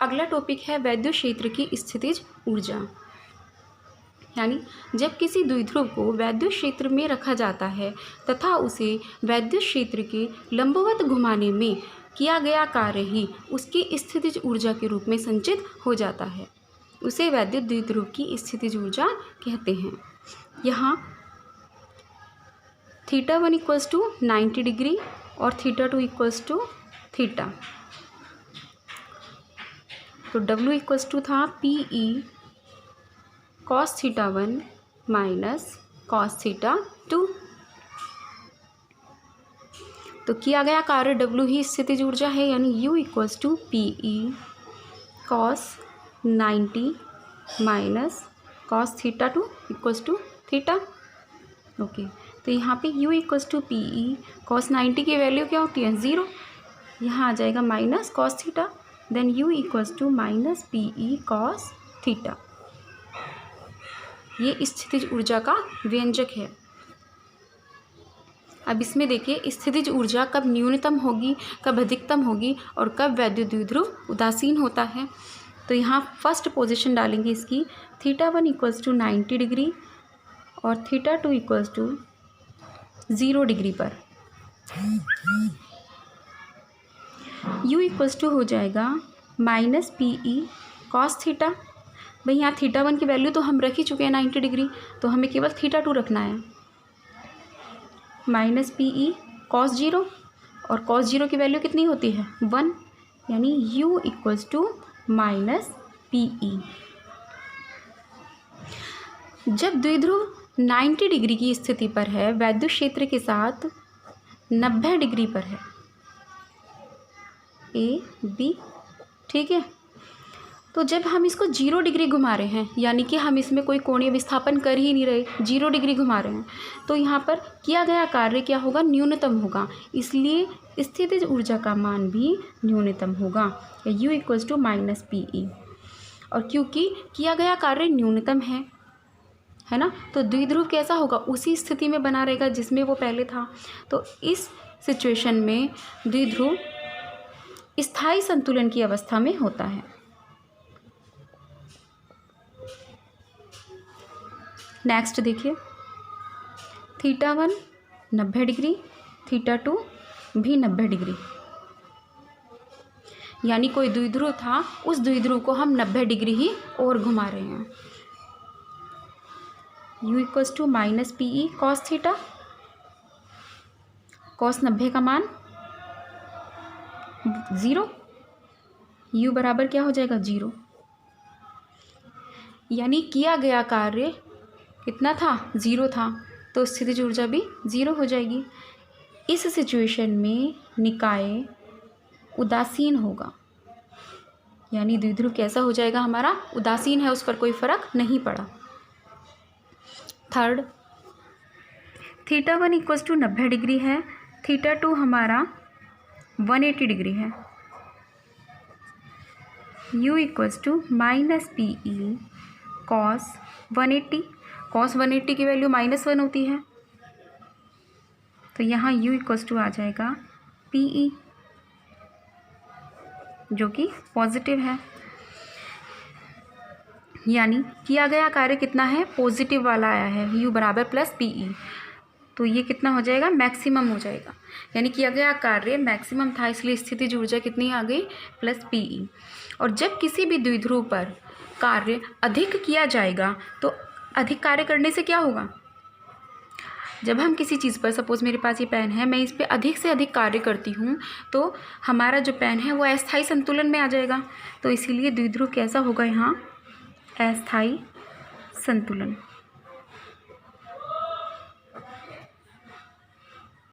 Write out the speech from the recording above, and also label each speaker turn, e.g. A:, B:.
A: अगला टॉपिक है वैद्युत क्षेत्र की स्थितिज ऊर्जा। यानी जब किसी द्विध्रुव को वैद्युत क्षेत्र में रखा जाता है तथा उसे वैद्युत क्षेत्र के लंबवत घुमाने में किया गया कार्य ही उसकी स्थितिज ऊर्जा के रूप में संचित हो जाता है, उसे वैद्युत द्विध्रुव की स्थितिज ऊर्जा कहते हैं। यहाँ θ1 = 90 डिग्री और θ2 = थीटा। तो W = था PE cos θ1 माइनस cos θ2। तो किया गया कार्य W ही स्थितिज ऊर्जा है, यानी U = PE cos 90 minus cos θ2 = theta. Okay, तो यहाँ पे U = PE cos 90 की वैल्यू क्या होती है 0, यहाँ आ जाएगा minus cos theta, then U = -PE cos theta. ये स्थितिज ऊर्जा का व्यंजक है। अब इसमें देखिए स्थितिज ऊर्जा कब न्यूनतम होगी, कब अधिकतम होगी और कब वैद्युत द्विध्रुव उदासीन होता है। तो यहाँ फर्स्ट पोजीशन डालेंगे इसकी, θ1 = 90 डिग्री और θ2 = 0 डिग्री पर। U = हो जाएगा -PE cos थीटा। भाई यहाँ θ1 की वैल्यू तो हम रख ही चुके हैं 90 डिग्री, तो हमें केवल θ2 रखना है। -PE cos 0 और cos 0 की वैल्यू कितनी होती है 1, यानी U = -PE। जब द्विध्रुव 90 डिग्री की स्थिति पर है, वैद्युत क्षेत्र के साथ 90 डिग्री पर है, AB, ठीक है। तो जब हम इसको 0 डिग्री घुमा रहे हैं, यानी कि हम इसमें कोई कोणीय विस्थापन कर ही नहीं रहे, 0 डिग्री घुमा रहे हैं, तो यहाँ पर किया गया कार्य क्या होगा, न्यूनतम होगा, इसलिए स्थितिज ऊर्जा का मान भी न्यूनतम होगा, U = -PE। और क्योंकि किया गया कार्य न्यूनतम है ना, तो द्विध्रुव कैसा होगा, उसी स्थिति में बना रहेगा जिसमें वो पहले था। तो इस सिचुएशन में द्विध्रुव स्थायी संतुलन की अवस्था में होता है। नेक्स्ट देखिए, θ1 90 डिग्री, θ2 भी 90 डिग्री, यानी कोई द्विध्रुव था, उस द्विध्रुव को हम 90 डिग्री ही और घुमा रहे हैं। U = -PE cos theta, cos 90 का मान 0, U बराबर क्या हो जाएगा 0, यानी किया गया कार्य कितना था 0 था, तो स्थितिज ऊर्जा भी 0 हो जाएगी। इस सिचुएशन में निकाय उदासीन होगा, यानी द्विध्रुव कैसा हो जाएगा हमारा, उदासीन है, उस पर कोई फर्क नहीं पड़ा। थर्ड, θ1 = 90 डिग्री है, θ2 हमारा 180 डिग्री है, U = -PE cos 180, cos 180 की वैल्यू -1 होती है, तो यहाँ U = आ जाएगा PE, जो कि पॉजिटिव है, यानी किया गया कार्य कितना है, पॉजिटिव वाला आया है, U = +PE, तो ये कितना हो जाएगा, मैक्सिमम हो जाएगा, यानी किया गया कार्य मैक्सिमम था, इसलिए स्थितिज ऊर्जा कितनी आ गई +PE। और जब किसी भी द्विध्रुव पर कार्य अधिक किया जाएगा, तो अधिक कार्य करने से क्या होगा, जब हम किसी चीज़ पर, सपोज़ मेरे पास ये पेन है, मैं इस पर अधिक से अधिक कार्य करती हूँ, तो हमारा जो पेन है वो अस्थायी संतुलन में आ जाएगा, तो इसीलिए द्विध्रुव कैसा होगा यहाँ, अस्थायी संतुलन।